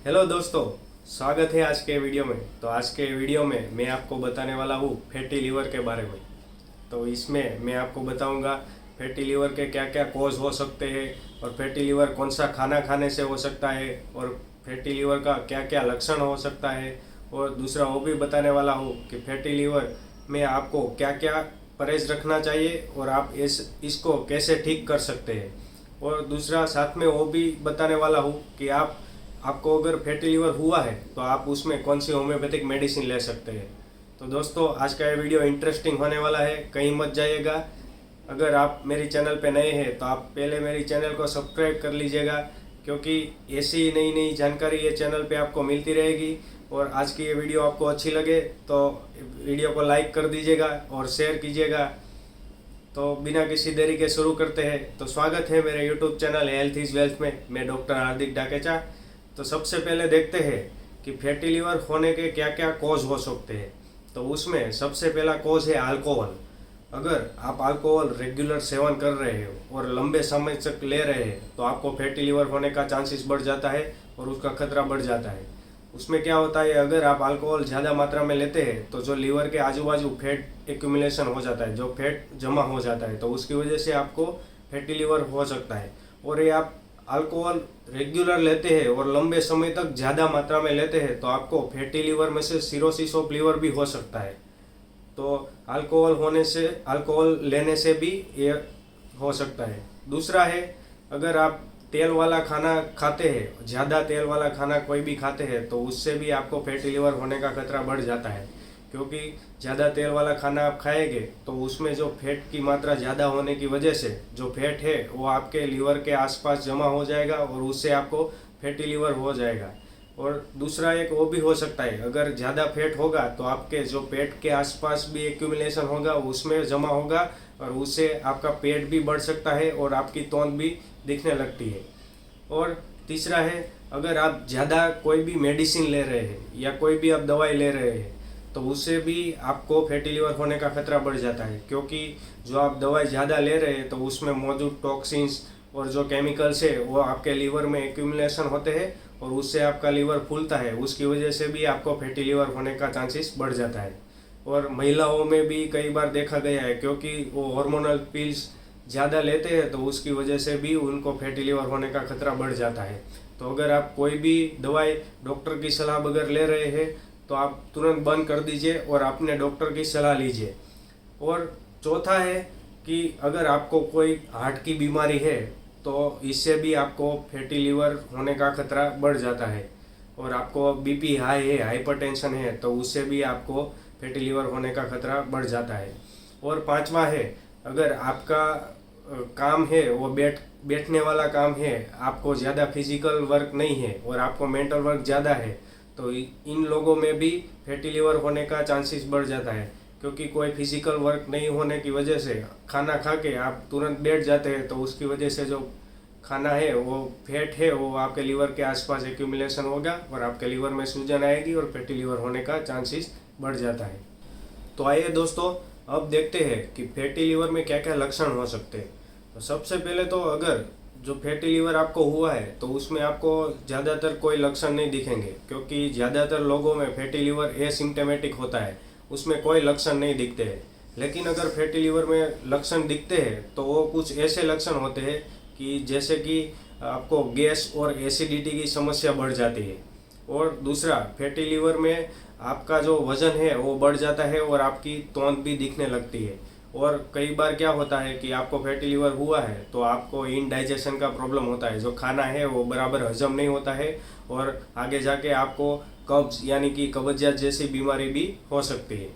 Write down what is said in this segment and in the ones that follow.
Hello दोस्तों, स्वागत है आज के वीडियो में। तो आज के वीडियो में मैं आपको बताने वाला हूँ फैटी लीवर के बारे में। तो इसमें मैं आपको बताऊंगा फैटी लीवर के क्या क्या कॉज हो सकते हैं और फैटी लीवर कौन सा खाना खाने से हो सकता है और फैटी लीवर का क्या क्या लक्षण हो सकता है। और दूसरा वो भी बताने वाला हूँ कि फैटी लीवर में आपको क्या क्या परहेज रखना चाहिए और आप इसको कैसे ठीक कर सकते हैं। और दूसरा साथ में वो भी बताने वाला हूँ कि आपको अगर फैटी लीवर हुआ है तो आप उसमें कौन सी होम्योपैथिक मेडिसिन ले सकते हैं। तो दोस्तों, आज का ये वीडियो इंटरेस्टिंग होने वाला है, कहीं मत जाइएगा। अगर आप मेरी चैनल पे नए हैं तो आप पहले मेरी चैनल को सब्सक्राइब कर लीजिएगा, क्योंकि ऐसी नई नई जानकारी ये चैनल पे आपको मिलती रहेगी। और आज की ये वीडियो आपको अच्छी लगे तो वीडियो को लाइक कर दीजिएगा और शेयर कीजिएगा। तो बिना किसी देरी के शुरू करते हैं। तो स्वागत है मेरे YouTube channel health is wealth में। मैं डॉक्टर हार्दिक डाकेचा। तो सबसे पहले देखते हैं कि फैटी लीवर होने के क्या क्या कॉज हो सकते हैं। तो उसमें सबसे पहला कॉज है अल्कोहल। अगर आप अल्कोहल रेगुलर सेवन कर रहे हो और लंबे समय तक ले रहे हैं तो आपको फैटी लीवर होने का चांसेस बढ़ जाता है और उसका खतरा बढ़ जाता है। उसमें क्या होता है, अगर आप अल्कोहल ज़्यादा मात्रा में लेते हैं तो जो लीवर के आजू बाजू फैट एक्यूमुलेशन हो जाता है, जो फैट जमा हो जाता है, तो उसकी वजह से आपको फैटी लीवर हो सकता है। और ये आप अल्कोहल रेगुलर लेते हैं और लंबे समय तक ज़्यादा मात्रा में लेते हैं तो आपको फैटी लीवर में से सिरोसिस ऑफ लीवर भी हो सकता है। तो अल्कोहल लेने से भी ये हो सकता है। दूसरा है, अगर आप तेल वाला खाना खाते हैं, ज़्यादा तेल वाला खाना कोई भी खाते हैं, तो उससे भी आपको फैटी लीवर होने का खतरा बढ़ जाता है। क्योंकि ज़्यादा तेल वाला खाना आप खाएंगे तो उसमें जो फैट की मात्रा ज़्यादा होने की वजह से जो फैट है वो आपके लीवर के आसपास जमा हो जाएगा और उससे आपको फैटी लीवर हो जाएगा। और दूसरा एक वो भी हो सकता है, अगर ज़्यादा फैट होगा तो आपके जो पेट के आसपास भी एक्यूमुलेशन होगा, उसमें जमा होगा और उससे आपका पेट भी बढ़ सकता है और आपकी तौंद भी दिखने लगती है। और तीसरा है, अगर आप ज़्यादा कोई भी मेडिसिन ले रहे हैं या कोई भी आप दवाई ले रहे हैं तो उससे भी आपको फैटी लीवर होने का खतरा बढ़ जाता है। क्योंकि जो आप दवाई ज़्यादा ले रहे हैं तो उसमें मौजूद टॉक्सिन्स और जो केमिकल्स है वो आपके लीवर में एक्यूमुलेशन होते हैं और उससे आपका लीवर फूलता है, उसकी वजह से भी आपको फैटी लीवर होने का चांसेस बढ़ जाता है। और महिलाओं में भी कई बार देखा गया है, क्योंकि वो हार्मोनल पिल्स ज़्यादा लेते हैं तो उसकी वजह से भी उनको फैटी लीवर होने का खतरा बढ़ जाता है। तो अगर आप कोई भी दवाई डॉक्टर की सलाह बगैर ले रहे हैं तो आप तुरंत बंद कर दीजिए और अपने डॉक्टर की सलाह लीजिए। और चौथा है कि अगर आपको कोई हार्ट की बीमारी है तो इससे भी आपको फैटी लीवर होने का खतरा बढ़ जाता है। और आपको बीपी हाई है, हाइपरटेंशन है, तो उससे भी आपको फैटी लीवर होने का खतरा बढ़ जाता है। और पांचवा है, अगर आपका काम है वो बैठने वाला काम है, आपको ज़्यादा फिजिकल वर्क नहीं है और आपको मेंटल वर्क ज़्यादा है, तो इन लोगों में भी फैटी लीवर होने का चांसेस बढ़ जाता है। क्योंकि कोई फिजिकल वर्क नहीं होने की वजह से खाना खा के आप तुरंत बैठ जाते हैं, तो उसकी वजह से जो खाना है वो फैट है वो आपके लीवर के आसपास एक्यूमुलेशन होगा और आपके लीवर में सूजन आएगी और फैटी लीवर होने का चांसेस बढ़ जाता है। तो आइए दोस्तों, अब देखते हैं कि फैटी लीवर में क्या क्या लक्षण हो सकते हैं। तो सबसे पहले तो अगर जो फैटी लीवर आपको हुआ है तो उसमें आपको ज़्यादातर कोई लक्षण नहीं दिखेंगे, क्योंकि ज़्यादातर लोगों में फैटी लीवर एसिम्प्टोमेटिक होता है, उसमें कोई लक्षण नहीं दिखते हैं। लेकिन अगर फैटी लीवर में लक्षण दिखते हैं तो वो कुछ ऐसे लक्षण होते हैं कि जैसे कि आपको गैस और एसिडिटी की समस्या बढ़ जाती है। और दूसरा, फैटी लीवर में आपका जो वज़न है वो बढ़ जाता है और आपकी तौंद भी दिखने लगती है। और कई बार क्या होता है कि आपको फैटी लीवर हुआ है तो आपको इनडाइजेशन का प्रॉब्लम होता है, जो खाना है वो बराबर हजम नहीं होता है और आगे जाके आपको कब्ज यानी कि कब्जियत जैसी बीमारी भी हो सकती है।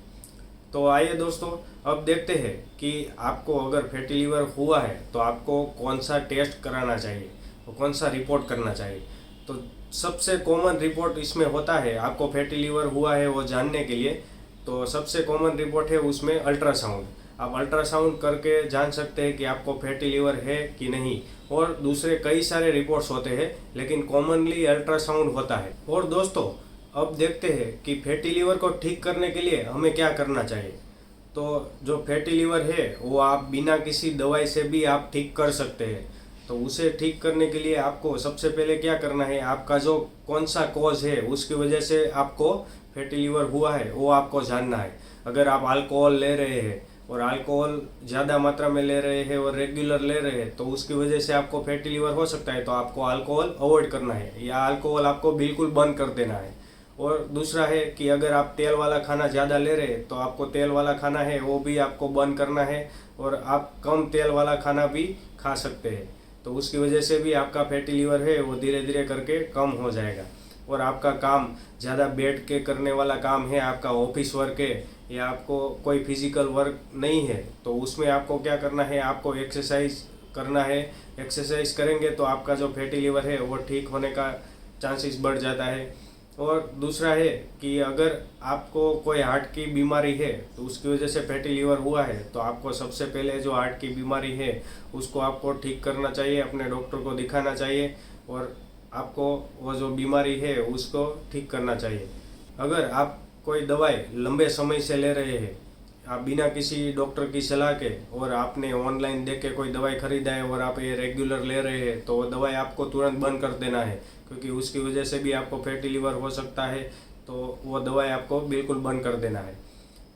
तो आइए दोस्तों, अब देखते हैं कि आपको अगर फैटी लीवर हुआ है तो आपको कौन सा टेस्ट कराना चाहिए, तो कौन सा रिपोर्ट करना चाहिए। तो सबसे कॉमन रिपोर्ट इसमें होता है, आपको फैटी लीवर हुआ है वो जानने के लिए, तो सबसे कॉमन रिपोर्ट है उसमें अल्ट्रासाउंड। आप अल्ट्रासाउंड करके जान सकते हैं कि आपको फैटी लीवर है कि नहीं। और दूसरे कई सारे रिपोर्ट्स होते हैं, लेकिन कॉमनली अल्ट्रासाउंड होता है। और दोस्तों, अब देखते हैं कि फैटी लीवर को ठीक करने के लिए हमें क्या करना चाहिए। तो जो फैटी लीवर है वो आप बिना किसी दवाई से भी आप ठीक कर सकते हैं। तो उसे ठीक करने के लिए आपको सबसे पहले क्या करना है, आपका जो कौन सा कॉज है उसकी वजह से आपको फैटी लीवर हुआ है वो आपको जानना है। अगर आप अल्कोहल ले रहे हैं और अल्कोहल ज़्यादा मात्रा में ले रहे हैं और रेगुलर ले रहे हैं तो उसकी वजह से आपको फैटी लीवर हो सकता है, तो आपको अल्कोहल अवॉइड करना है या अल्कोहल आपको बिल्कुल बंद कर देना है। और दूसरा है कि अगर आप तेल वाला खाना ज़्यादा ले रहे हैं तो आपको तेल वाला खाना है वो भी आपको बंद करना है और आप कम तेल वाला खाना भी खा सकते हैं, तो उसकी वजह से भी आपका फैटी लीवर है वो धीरे धीरे करके कम हो जाएगा। और आपका काम ज़्यादा बैठ के करने वाला काम है, आपका ऑफिस वर्क है या आपको कोई फिजिकल वर्क नहीं है, तो उसमें आपको क्या करना है, आपको एक्सरसाइज करना है। एक्सरसाइज करेंगे तो आपका जो फैटी लीवर है वो ठीक होने का चांसेस बढ़ जाता है। और दूसरा है कि अगर आपको कोई हार्ट की बीमारी है तो उसकी वजह से फैटी लीवर हुआ है तो आपको सबसे पहले जो हार्ट की बीमारी है उसको आपको ठीक करना चाहिए, अपने डॉक्टर को दिखाना चाहिए और आपको वो जो बीमारी है उसको ठीक करना चाहिए। अगर आप कोई दवाई लंबे समय से ले रहे हैं, आप बिना किसी डॉक्टर की सलाह के और आपने ऑनलाइन देख के कोई दवाई खरीदा है और आप ये रेगुलर ले रहे हैं, तो वो दवाई आपको तुरंत बंद कर देना है, क्योंकि उसकी वजह से भी आपको फैटी लीवर हो सकता है, तो वो दवाई आपको बिल्कुल बंद कर देना है।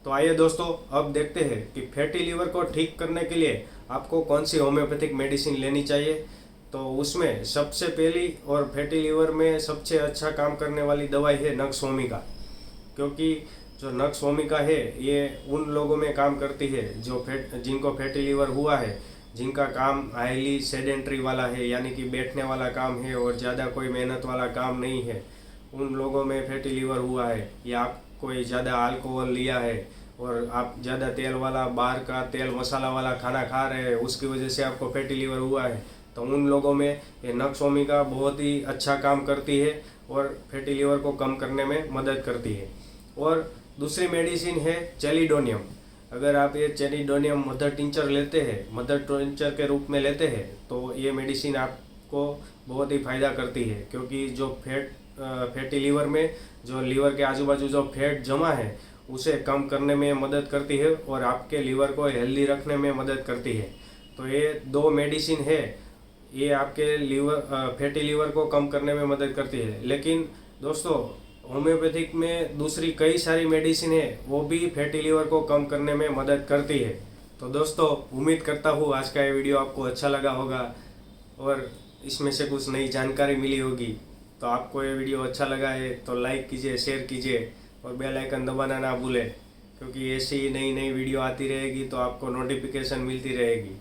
तो आइए दोस्तों, अब देखते हैं कि फैटी लीवर को ठीक करने के लिए आपको कौन सी होम्योपैथिक मेडिसिन लेनी चाहिए। तो उसमें सबसे पहली और फैटी लीवर में सबसे अच्छा काम करने वाली दवाई है नक्सोमिका, क्योंकि जो नक्सोमिका है ये उन लोगों में काम करती है जो जिनको फैटी लीवर हुआ है, जिनका काम हाईली सेडेंट्री वाला है, यानी कि बैठने वाला काम है और ज़्यादा कोई मेहनत वाला काम नहीं है, उन लोगों में फैटी लीवर हुआ है। या आप कोई ज़्यादा अल्कोहल लिया है और आप ज़्यादा तेल वाला, बाहर का तेल मसाला वाला खाना खा रहे हैं, उसकी वजह से आपको फैटी लीवर हुआ है, तो उन लोगों में ये नक्सोमिका बहुत ही अच्छा काम करती है और फैटी लीवर को कम करने में मदद करती है। और दूसरी मेडिसिन है चेलिडोनियम। अगर आप ये चेलिडोनियम मदर टिंचर लेते हैं, मदर टिंचर के रूप में लेते हैं, तो ये मेडिसिन आपको बहुत ही फ़ायदा करती है, क्योंकि जो फैटी लीवर में जो लीवर के आजू बाजू जो फैट जमा है उसे कम करने में मदद करती है और आपके लीवर को हेल्दी रखने में मदद करती है। तो ये दो मेडिसिन है, ये आपके फैटी लीवर को कम करने में मदद करती है। लेकिन दोस्तों, होम्योपैथिक में दूसरी कई सारी मेडिसिन है, वो भी फैटी लीवर को कम करने में मदद करती है। तो दोस्तों, उम्मीद करता हूँ आज का ये वीडियो आपको अच्छा लगा होगा और इसमें से कुछ नई जानकारी मिली होगी। तो आपको ये वीडियो अच्छा लगा है तो लाइक कीजिए, शेयर कीजिए और बेल आइकन दबाना ना भूलें, क्योंकि ऐसी ही नई नई वीडियो आती रहेगी तो आपको नोटिफिकेशन मिलती रहेगी।